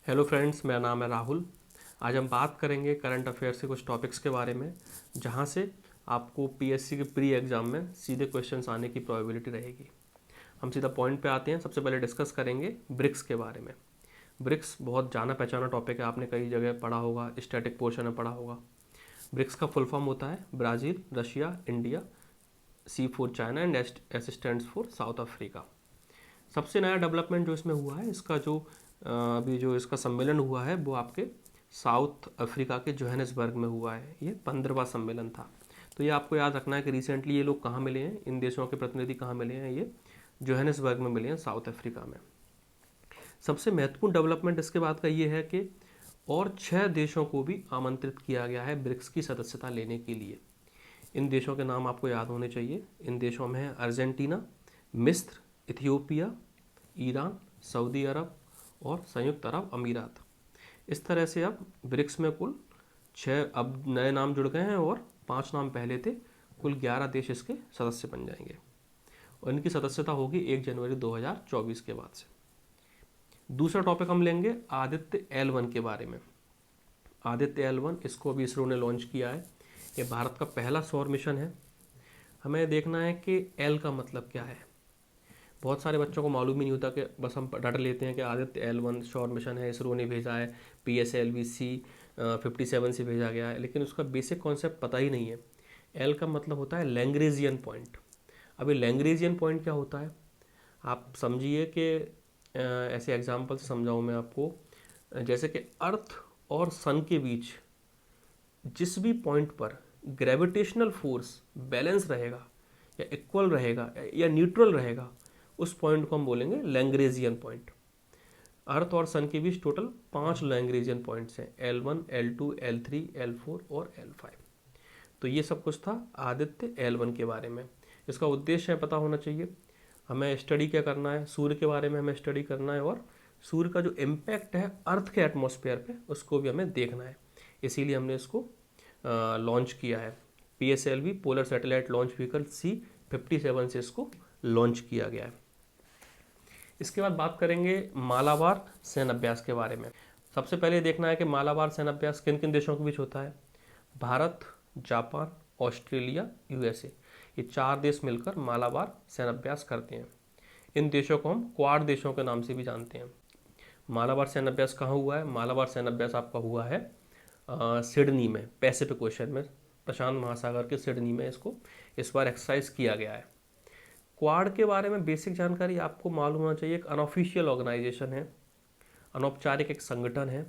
Hello friends, मेरा नाम है राहुल। आज हम बात करेंगे करंट अफेयर्स के कुछ टॉपिक्स के बारे में, जहां से आपको पीएससी के प्री एग्ज़ाम में सीधे क्वेश्चंस आने की प्रोबेबिलिटी रहेगी। हम सीधा पॉइंट पे आते हैं। सबसे पहले डिस्कस करेंगे ब्रिक्स के बारे में। ब्रिक्स बहुत जाना पहचाना टॉपिक है, आपने कई जगह पढ़ा होगा, स्टैटिक पोर्शन में पढ़ा होगा। ब्रिक्स का फुल फॉर्म होता है Brazil, Russia, India, C for China and S stands for South Africa. सबसे नया डेवलपमेंट जो इसमें हुआ है, इसका जो अभी जो इसका सम्मेलन हुआ है वो आपके साउथ अफ्रीका के जोहानिसबर्ग में हुआ है। ये 15वां सम्मेलन था। तो ये आपको याद रखना है कि रिसेंटली ये लोग कहाँ मिले हैं, इन देशों के प्रतिनिधि कहाँ मिले हैं, ये जोहानिसबर्ग में मिले हैं, साउथ अफ्रीका में। सबसे महत्वपूर्ण डेवलपमेंट इसके बाद का ये है कि और 6 देशों को भी आमंत्रित किया गया है ब्रिक्स की सदस्यता लेने के लिए। इन देशों के नाम आपको याद होने चाहिए। इन देशों में है अर्जेंटीना, मिस्र, इथियोपिया, ईरान, सऊदी अरब और संयुक्त अरब अमीरात। इस तरह से अब ब्रिक्स में कुल 6 अब नए नाम जुड़ गए हैं और 5 नाम पहले थे। कुल 11 देश इसके सदस्य बन जाएंगे और इनकी सदस्यता होगी 1 जनवरी 2024 के बाद से। दूसरा टॉपिक हम लेंगे आदित्य L1 के बारे में। आदित्य L1, इसको अभी इसरो ने लॉन्च किया है। ये भारत का पहला सौर मिशन है। हमें देखना है कि एल का मतलब क्या है। बहुत सारे बच्चों को मालूम ही नहीं होता, कि बस हम रट लेते हैं कि आदित्य L1 सौर मिशन है, इसरो ने भेजा है, PSLV-C 57 से भेजा गया है, लेकिन उसका बेसिक कॉन्सेप्ट पता ही नहीं है। एल का मतलब होता है लैग्रेंजियन पॉइंट। अभी लैग्रेंजियन पॉइंट क्या होता है, आप समझिए कि ऐसे एग्जाम्पल से समझाऊँ मैं आपको। जैसे कि अर्थ और सन के बीच जिस भी पॉइंट पर ग्रेविटेशनल फोर्स बैलेंस रहेगा या इक्वल रहेगा या न्यूट्रल रहेगा, उस पॉइंट को हम बोलेंगे लैग्रेंजियन पॉइंट। अर्थ और सन के बीच टोटल 5 लैग्रेंजियन पॉइंट्स हैं, L1, L2, L3, L4 और L5। तो ये सब कुछ था आदित्य L1 के बारे में। इसका उद्देश्य है पता होना चाहिए। हमें स्टडी क्या करना है, सूर्य के बारे में हमें स्टडी करना है और सूर्य का जो इम्पैक्ट है अर्थ के एटमॉस्फेयर पे, उसको भी हमें देखना है। इसीलिए हमने इसको लॉन्च किया है। PSLV polar satellite launch vehicle C57 से इसको लॉन्च किया गया है। इसके बाद बात करेंगे मालाबार सैन्य अभ्यास के बारे में। सबसे पहले देखना है कि मालाबार सैन्य अभ्यास किन किन देशों के बीच होता है। भारत, जापान, ऑस्ट्रेलिया, USA, ये 4 देश मिलकर मालाबार सैन्य अभ्यास करते हैं। इन देशों को हम क्वाड देशों के नाम से भी जानते हैं। मालाबार सैन्य अभ्यास कहाँ हुआ है? मालाबार सैन्य अभ्यास आपका हुआ है सिडनी में, पैसिफिक ओशन में, प्रशांत महासागर के सिडनी में इसको इस बार एक्सरसाइज किया गया है। क्वाड के बारे में बेसिक जानकारी आपको मालूम होना चाहिए। एक अनऑफिशियल ऑर्गेनाइजेशन है, अनौपचारिक एक संगठन है।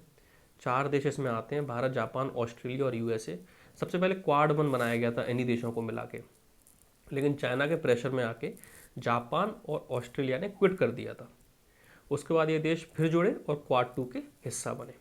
4 देश इसमें आते हैं, भारत, जापान, ऑस्ट्रेलिया और USA। सबसे पहले क्वाड 1 बनाया गया था इन्हीं देशों को मिला के, लेकिन चाइना के प्रेशर में आके जापान और ऑस्ट्रेलिया ने क्विट कर दिया था। उसके बाद ये देश फिर जुड़े और क्वाड 2 के हिस्सा बने।